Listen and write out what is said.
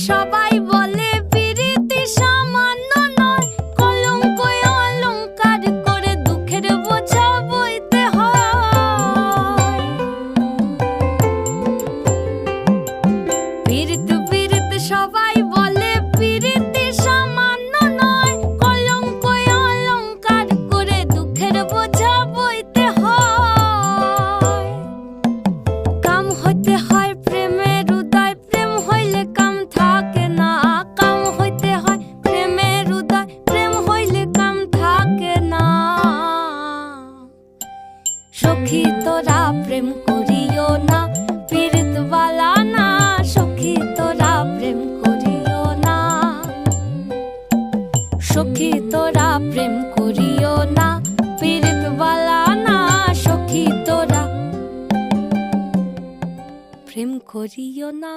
সবাই বলে পিরিতি সামান্য নয়, কলঙ্ক অলংকার করে দুঃখের বোঝা বইতে হয়। পিরিত পিরিত সবাই বলে পিরিতি সামান্য নয়, কলঙ্ক অলংকার করে দুঃখের বোঝা বইতে হয়। কাম হইতে হয় প্রেমের উদয়, প্রেম হইলে কাম থাকে না। কাম হইতে হয় প্রেমের উদয়, প্রেম হইলে কাম থাকে না। সখী তোরা প্রেম করিও না, পীড়িত বালা না। সখী তোরা প্রেম করিও না, সখী তোরা প্রেম করিও না, পীড়িত বালা না। সখী তোরা প্রেম করিও না।